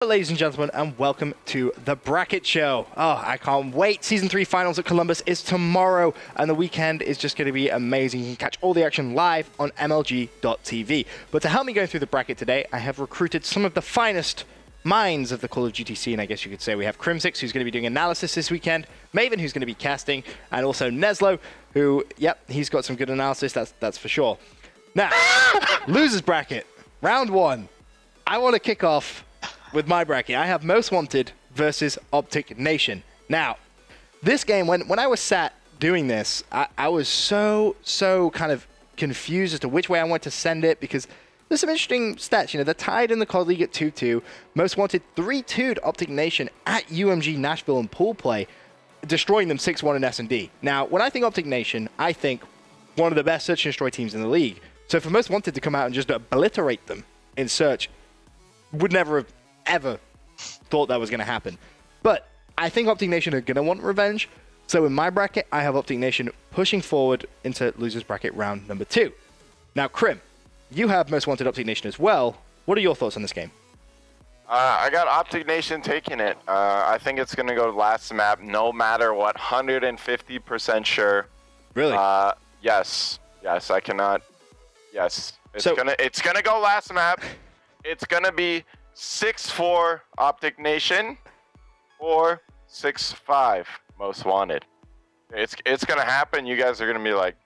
Ladies and gentlemen, and welcome to the Bracket Show. Oh, I can't wait. Season 3 finals at Columbus is tomorrow, and the weekend is just going to be amazing. You can catch all the action live on MLG.TV. But to help me go through the bracket today, I have recruited some of the finest minds of the Call of Duty scene, I guess you could say. We have Crimsix, who's going to be doing analysis this weekend, Maven, who's going to be casting, and also Neslo, who, yep, he's got some good analysis, that's for sure. Now, losers bracket, round 1. I want to kick off with my bracket. I have Most Wanted versus OpTic Nation. Now, this game, when I was sat doing this, I was so kind of confused as to which way I want to send it, because there's some interesting stats. You know, they're tied in the COD League at 2-2. Most Wanted 3-2'd OpTic Nation at UMG Nashville in pool play, destroying them 6-1 in S&D. Now, when I think OpTic Nation, I think one of the best search and destroy teams in the league. So for Most Wanted to come out and just obliterate them in search, would never have ever thought that was going to happen. But I think OpTic Nation are going to want revenge. So in my bracket, I have OpTic Nation pushing forward into losers bracket round number 2. Now, Crim, you have Most Wanted OpTic Nation as well. What are your thoughts on this game? I got OpTic Nation taking it. I think it's going to go last map no matter what. 150% sure. Really? Yes. Yes, I cannot. Yes. It's gonna go last map. It's going to be 6-4 OpTic Nation or 6-5 Most Wanted. It's gonna happen. You guys are gonna be like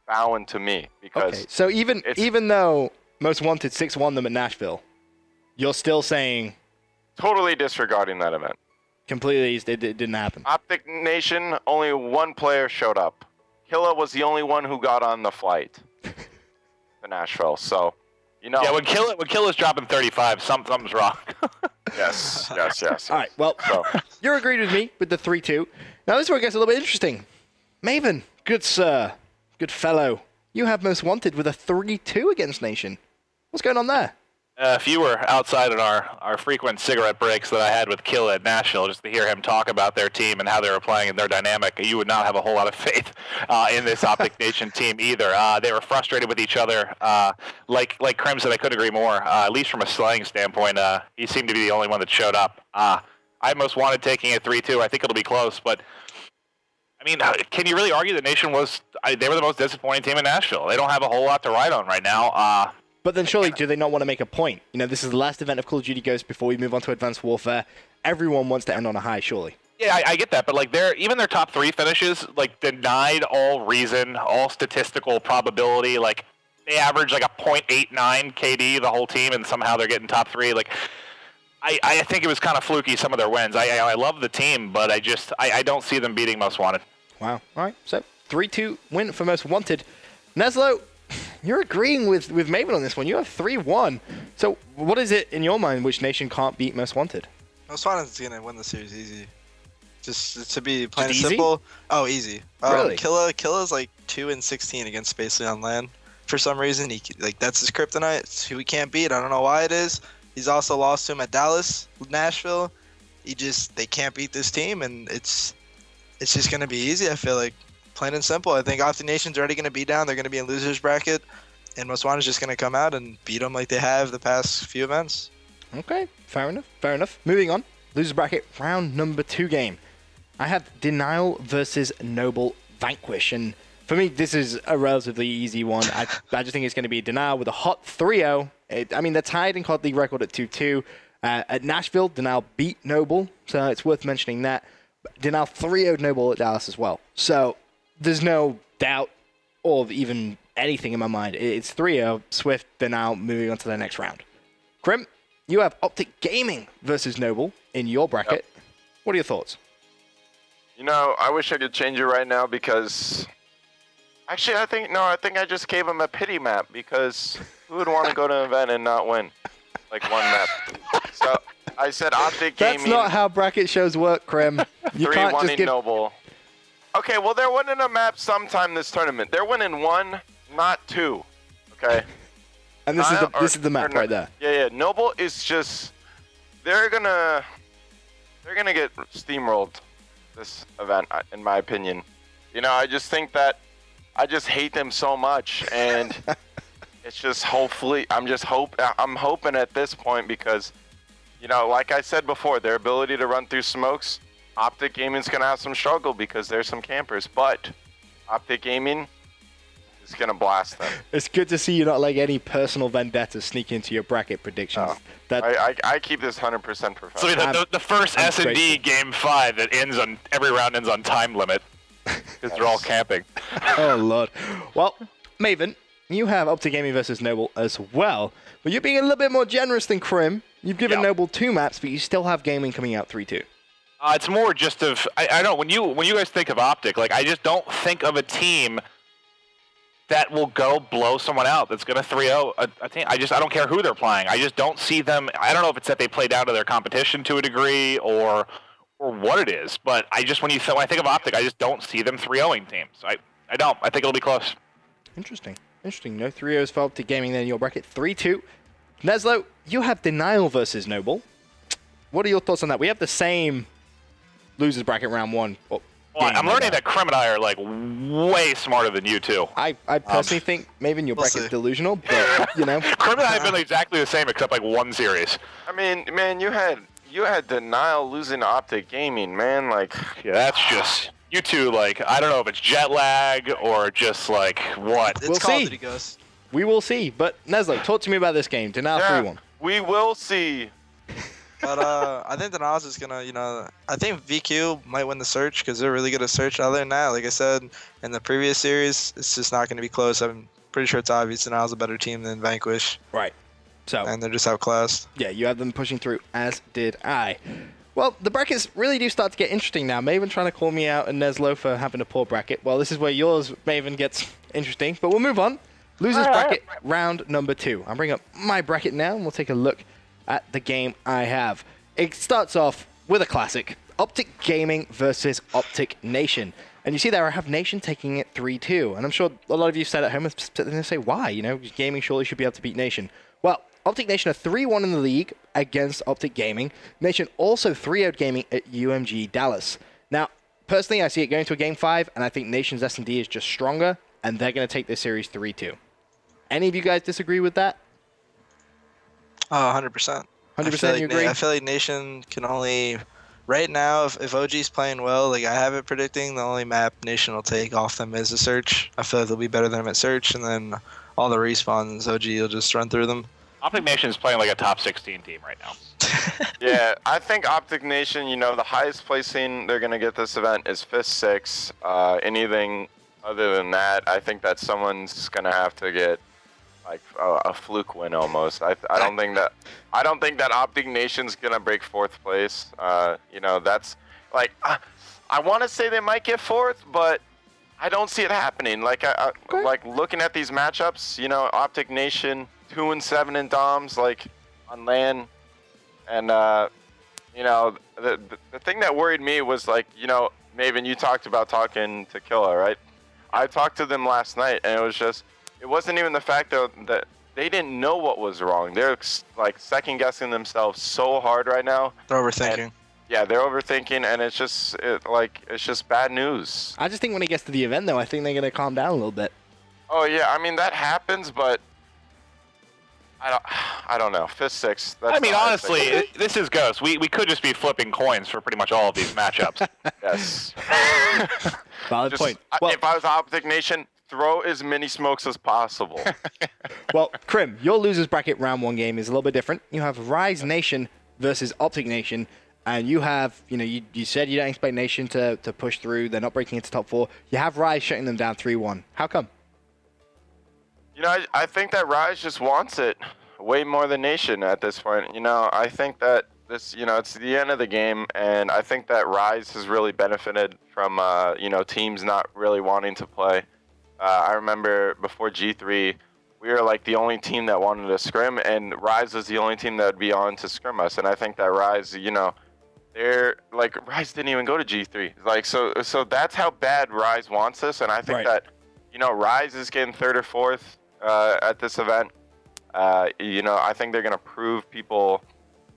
bowing to me because. Okay. So even though Most Wanted 6-1 them at Nashville, you're still saying. Totally disregarding that event. Completely, it didn't happen. OpTic Nation, only one player showed up. Killa was the only one who got on the flight to Nashville. So. You know, yeah, when Killa's dropping 35, something's wrong. Yes. All right, well, you're agreed with me with the 3-2. Now this is where it gets a little bit interesting. Maven, good sir, good fellow. You have Most Wanted with a 3-2 against Nation. What's going on there? If you were outside in our frequent cigarette breaks that I had with Killa at Nashville, just to hear him talk about their team and how they were playing and their dynamic, you would not have a whole lot of faith in this OpTic Nation team either. They were frustrated with each other. Like Krim said, I couldn't agree more. At least from a slaying standpoint, he seemed to be the only one that showed up. I Most Wanted taking it 3-2. I think it'll be close, but I mean, can you really argue that Nation they were the most disappointing team in Nashville? They don't have a whole lot to ride on right now. But then surely, do they not want to make a point? You know, this is the last event of Call of Duty Ghosts before we move on to Advanced Warfare. Everyone wants to end on a high, surely. Yeah, I get that, but like even their top 3 finishes, like denied all reason, all statistical probability. Like they average like a .89 KD the whole team, and somehow they're getting top 3. Like I think it was kind of fluky, some of their wins. I love the team, but I don't see them beating Most Wanted. Wow. All right, so 3-2 win for Most Wanted. Neslo, you're agreeing with Maven on this one. You have 3-1. So what is it in your mind which Nation can't beat Most Wanted? Most Wanted is going to win the series easy. Just to be plain and simple. Oh, easy. Really? Killa's like 2-16 against Spacely on LAN. For some reason, that's his kryptonite. It's who he can't beat. I don't know why it is. He's also lost to him at Dallas, Nashville. They can't beat this team, and it's just going to be easy, I feel like. Plain and simple. I think OpTic Nation's already going to be down. They're going to be in losers bracket, and Most Wanted is just going to come out and beat them like they have the past few events. Okay, fair enough. Moving on, losers bracket round number 2 game. I have Denial versus Noble.VQ, and for me, this is a relatively easy one. I just think it's going to be Denial with a hot 3-0. I mean, they're tied in COD League record at 2-2. At Nashville, Denial beat Noble, so it's worth mentioning that. Denial 3-0'd Noble at Dallas as well. So there's no doubt or even anything in my mind. It's 3-0, Swift, Denial moving on to the next round. Crim, you have OpTic Gaming versus Noble in your bracket. Yep. What are your thoughts? You know, I wish I could change it right now because... Actually, I think I just gave him a pity map because who would want to go to an event and not win? Like one map. So I said OpTic Gaming... That's not how bracket shows work, Crim. You can't just give... Noble. Okay, well, they're winning a map sometime this tournament. They're winning 1, not 2. Okay? And this is the map right there. Yeah. Noble is just... They're gonna get steamrolled this event, in my opinion. You know, I just think that... I just hate them so much, and it's just hopefully... I'm hoping at this point because... you know, like I said before, their ability to run through smokes, OpTic Gaming's going to have some struggle because there's some campers, but OpTic Gaming is going to blast them. It's good to see you not like any personal vendetta sneak into your bracket predictions. No. I keep this 100% professional. So the first S&D game 5 that ends on, every round ends on time limit because they're all camping. Oh, Lord. Well, Maven, you have OpTic Gaming versus Noble as well, but you're being a little bit more generous than Crim. You've given Noble 2 maps, but you still have Gaming coming out 3-2. It's more just of, I don't know, when you guys think of OpTic, like, I just don't think of a team that will go blow someone out that's going to 3-0 a team. I don't care who they're playing. I just don't see them. I don't know if it's that they play down to their competition to a degree or what it is, but when I think of OpTic, I just don't see them 3-0ing teams. I don't. I think it'll be close. Interesting. No 3-0s for OpTic Gaming then in your bracket. 3-2. Neslo, you have Denial versus Noble. What are your thoughts on that? We have the same losers bracket round 1. Well, I'm learning that Crim and I are like way smarter than you two. I personally think maybe your bracket's delusional, but you know. Crim and I have been exactly the same except like one series. I mean, man, you had Denial losing to OpTic Gaming, man. Like, yeah, that's just you two. Like, I don't know if it's jet lag or just like what. We'll see. We will see. But Neslo, talk to me about this game. Denial 3-1. We will see. But I think Denial's is gonna, I think VQ might win the search because they're really good at search. Other than that, like I said in the previous series, it's just not gonna be close. I'm pretty sure it's obvious Denial's a better team than Vanquish. Right. So. And they're just outclassed. Yeah, you have them pushing through, as did I. Well, the brackets really do start to get interesting now. Maven trying to call me out and Neslo for having a poor bracket. Well, this is where yours, Maven, gets interesting. But we'll move on. Losers bracket, round number 2. I'm bringing up my bracket now, and we'll take a look at the game I have. It starts off with a classic, OpTic Gaming versus OpTic Nation. And you see there I have Nation taking it 3-2. And I'm sure a lot of you sat at home and going to say, why? Gaming surely should be able to beat Nation. Well, OpTic Nation are 3-1 in the league against OpTic Gaming. Nation also 3-0'd Gaming at UMG Dallas. Now, personally, I see it going to a Game 5, and I think Nation's S&D is just stronger, and they're going to take this series 3-2. Any of you guys disagree with that? 100%. 100% you agree? I feel like Nation can only... Right now, if OG's playing well, like I have it predicting, the only map Nation will take off them is a search. I feel like they'll be better than them at search, and then all the respawns, OG will just run through them. OpTic Nation is playing like a top 16 team right now. Yeah, I think OpTic Nation, the highest placing they're going to get this event is 5th, 6th. Anything other than that, I think that someone's going to have to get like a fluke win almost. I don't think that OpTic Nation's going to break 4th place. That's like I want to say they might get 4th, but I don't see it happening. Like like looking at these matchups, OpTic Nation 2-7 in DOMs, like on LAN, and the thing that worried me was like, Maven, you talked about talking to Killa, right? I talked to them last night, and it wasn't even the fact that they didn't know what was wrong. They're like second guessing themselves so hard right now. They're overthinking. Yeah, they're overthinking, and it's just bad news. I just think when it gets to the event, though, I think they're going to calm down a little bit. Oh yeah, I mean that happens, but I don't know. 5th, 6th. I mean, honestly, this is Ghost. We could just be flipping coins for pretty much all of these matchups. Yes. Valid point. Well, if I was OpTic Nation, throw as many smokes as possible. Well, Crim, your losers bracket round 1 game is a little bit different. You have Rise Nation versus OpTic Nation, and you have, you said you don't expect Nation to push through. They're not breaking into top 4. You have Rise shutting them down 3-1. How come? I think that Rise just wants it way more than Nation at this point. I think that this, it's the end of the game, and I think that Rise has really benefited from, teams not really wanting to play. I remember before G3, we were like the only team that wanted to scrim, and Rise was the only team that would be on to scrim us. And I think that Rise, they're like, Rise didn't even go to G3. Like, so that's how bad Rise wants us. And I think that, Rise is getting 3rd or 4th at this event. I think they're going to prove people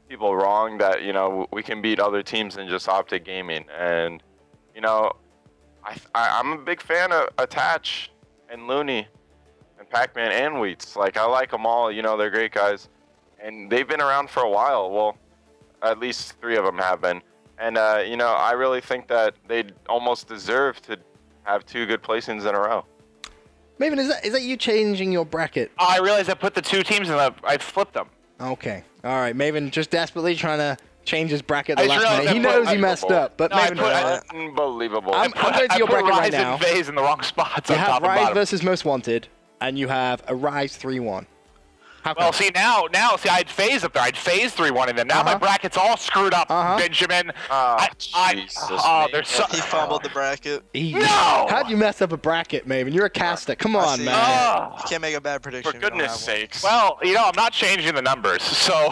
wrong that, we can beat other teams than just OpTic Gaming. And, I'm a big fan of Attach and Looney and Pac-Man and Wheats. Like, I like them all. They're great guys. And they've been around for a while. Well, at least 3 of them have been. And, you know, I really think that they almost deserve to have 2 good placings in a row. Maven, is that you changing your bracket? I realized I put the 2 teams in I flipped them. Okay. All right. Maven just desperately trying to change his bracket the last minute. He I knows he messed up. But No, Maven, unbelievable. I'm going to your bracket right now. I put Rise and FaZe in the wrong spots You on have top and Rise bottom. versus Most Wanted, and you have a Rise 3-1. Well, see, now, I had FaZe up there. I had FaZe 3-1 in them. Now my bracket's all screwed up, Benjamin. Jesus, He fumbled the bracket. No! How'd you mess up a bracket, Maven? You're a caster. Come on, man. You can't make a bad prediction. for goodness sakes. Well, you know, I'm not changing the numbers. So,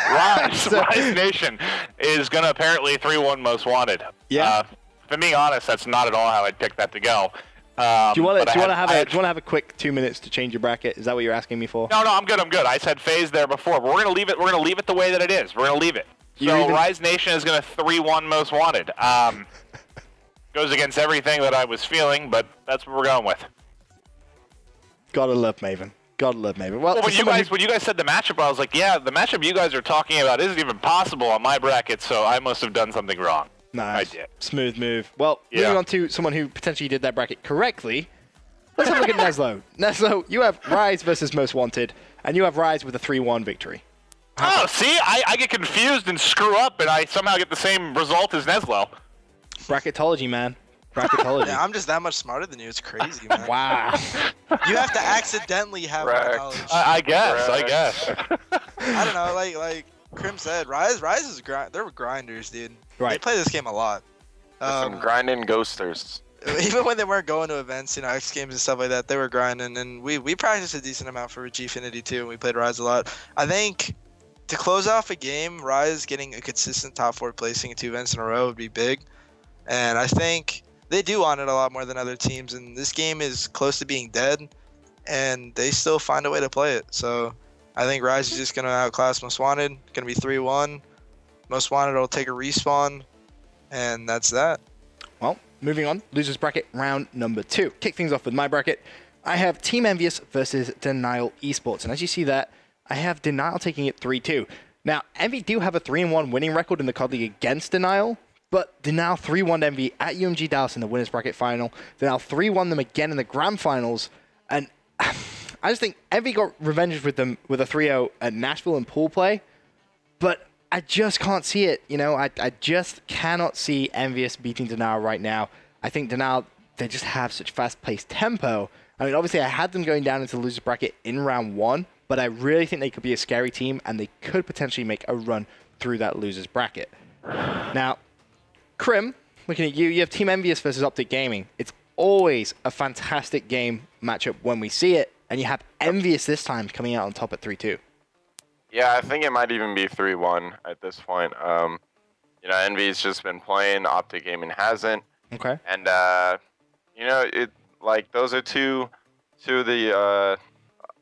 Rise Nation is going to apparently 3-1 Most Wanted. Yeah. If I'm being honest, that's not at all how I'd pick that to go. Do you want to have a quick 2 minutes to change your bracket? Is that what you're asking me for? No, I'm good. I said FaZe there before, but we're gonna leave it. We're gonna leave it the way that it is. We're gonna leave it. So Rise Nation is gonna 3-1 Most Wanted. Goes against everything that I was feeling, but that's what we're going with. Gotta love Maven. Gotta love Maven. Well, when you guys said the matchup, I was like, yeah, the matchup you guys are talking about isn't even possible on my bracket, so I must have done something wrong. Nice. I did. Smooth move. Well, moving on to someone who potentially did that bracket correctly. Let's have a look at Neslo. Neslo, you have Rise versus Most Wanted, and you have Rise with a 3-1 victory. Oh, see? I get confused and screw up, and I somehow get the same result as Neslo. Bracketology, man. Bracketology. Yeah, I'm just that much smarter than you. It's crazy, man. Wow. You have to accidentally have my knowledge. I guess. I don't know, like Krim said, Rise is they're grinders, dude. Right. They play this game a lot. Some grinding ghosters. Even when they weren't going to events, you know, X Games and stuff like that, they were grinding, and we practiced a decent amount for Gfinity too, and we played Rise a lot. I think to close off a game, Rise getting a consistent top 4 placing in 2 events in a row would be big, and I think they do want it a lot more than other teams, and this game is close to being dead, and they still find a way to play it. So I think Rise is just going to outclass Most Wanted, going to be 3-1. Most Wanted will take a respawn, and that's that. Well, moving on, losers bracket round number 2. Kick things off with my bracket. I have Team EnVyUs versus Denial eSports, and as you see that, I have Denial taking it 3-2. Now, Envy do have a 3-1 winning record in the COD League against Denial, but Denial 3-1 Envy at UMG Dallas in the winners bracket final. Denial 3-1 them again in the grand finals, and I just think Envy got revenge with them with a 3-0 at Nashville and pool play, but I just can't see it. You know, I just cannot see EnVyUs beating Denial right now. I think Denial, they just have such fast-paced tempo. I mean, obviously, I had them going down into the loser bracket in round 1, but I really think they could be a scary team, and they could potentially make a run through that losers bracket. Now, Krim, looking at you, you have Team EnVyUs versus OpTic Gaming. It's always a fantastic game matchup when we see it, and you have EnVyUs this time coming out on top at 3-2. Yeah, I think it might even be 3-1 at this point. You know, Envy's just been playing, OpTic Gaming hasn't. Okay. And you know, those are two of the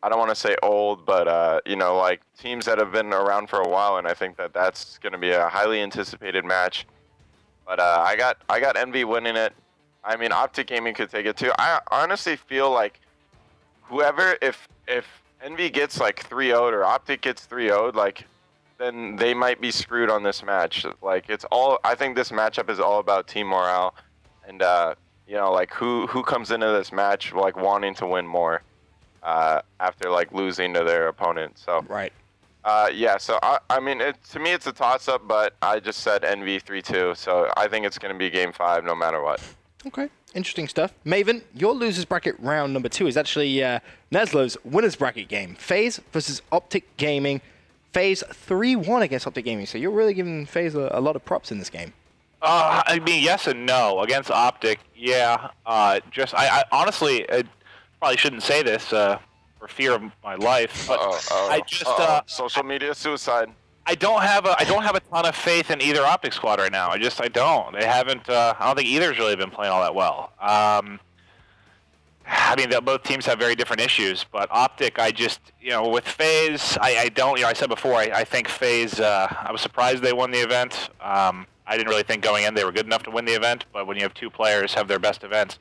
I don't want to say old, but you know, like teams that have been around for a while, and I think that that's going to be a highly anticipated match. But I got Envy winning it. I mean, OpTic Gaming could take it too. I honestly feel like whoever, if Envy gets like 3-0'd or OpTic gets 3-0'd, like, then they might be screwed on this match. Like, it's all, I think this matchup is all about team morale, and you know, like who comes into this match like wanting to win more after like losing to their opponent. So right. Yeah. So I mean, to me it's a toss up, but I just said Envy 3-2, so I think it's gonna be game 5 no matter what. Okay. Interesting stuff. Maven, your losers bracket round number 2 is actually Neslo's winners bracket game. FaZe versus OpTic Gaming. FaZe 3-1 against OpTic Gaming. So you're really giving FaZe a lot of props in this game. I mean, yes and no. Against OpTic, yeah. I honestly probably shouldn't say this for fear of my life, but I just social media suicide. I don't have a ton of faith in either OpTic squad right now. I don't. They haven't. I don't think either's really been playing all that well. I mean, both teams have very different issues, but OpTic, I just, you know, with FaZe, I don't. You know, I said before, I think FaZe. I was surprised they won the event. I didn't really think going in they were good enough to win the event, but when you have 2 players have their best events,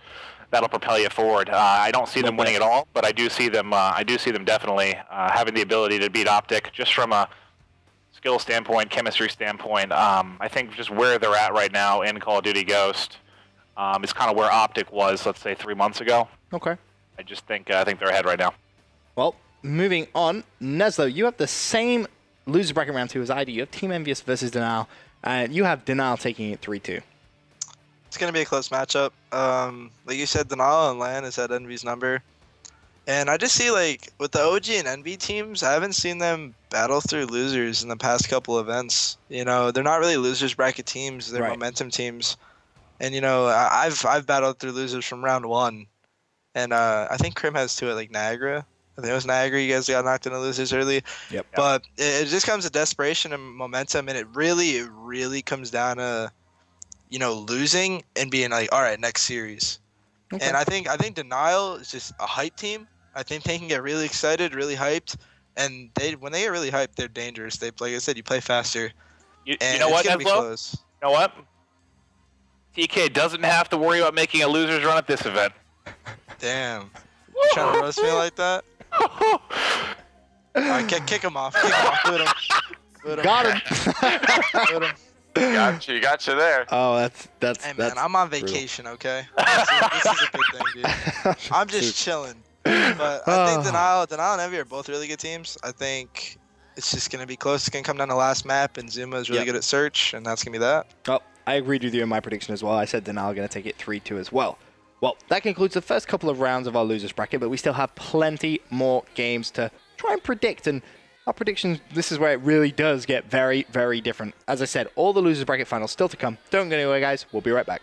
that'll propel you forward. I don't see them winning at all, but I do see them. I do see them definitely having the ability to beat OpTic just from a skill standpoint, chemistry standpoint. I think just where they're at right now in Call of Duty Ghost is kind of where OpTic was, let's say, 3 months ago. Okay. I just think they're ahead right now. Well, moving on, Neslo, you have the same loser bracket round 2 as I do. You have Team EnVyUs versus Denial, and you have Denial taking it 3-2. It's going to be a close matchup. Like you said, Denial and LAN is at Envy's number. And I just see, like, with the OG and Envy teams, I haven't seen them battle through losers in the past couple events. You know, they're not really losers bracket teams. They're momentum teams. And, you know, I've battled through losers from round 1. And I think Crim has 2 at, like, Niagara. I think it was Niagara. You guys got knocked into losers early. Yep. But it just comes to desperation and momentum. And it really comes down to, you know, losing and being like, all right, next series. Okay. And I think Denial is just a hype team. I think they can get really excited, really hyped, and when they get really hyped, they're dangerous. They, like I said, you play faster. You know what, Neslo? You know what? TK doesn't have to worry about making a loser's run at this event. Damn. You trying to roast me like that? All right, kick him off. Kick him off. Boot him. Got him. Boot him. Got you there. Oh, that's. Hey man, that's I'm on vacation, okay? This is a good thing, dude. I'm just chilling. But I think Denial and Envy are both really good teams. I think it's just gonna be close. It's gonna come down to last map, and Zuma is really good at search, and that's gonna be that. Oh, I agreed with you in my prediction as well. I said Denial going to take it 3-2 as well. Well, that concludes the first couple of rounds of our losers bracket, but we still have plenty more games to try and predict. And our predictions, this is where it really does get very, very different. As I said, all the losers bracket finals still to come. Don't go anywhere, guys. We'll be right back.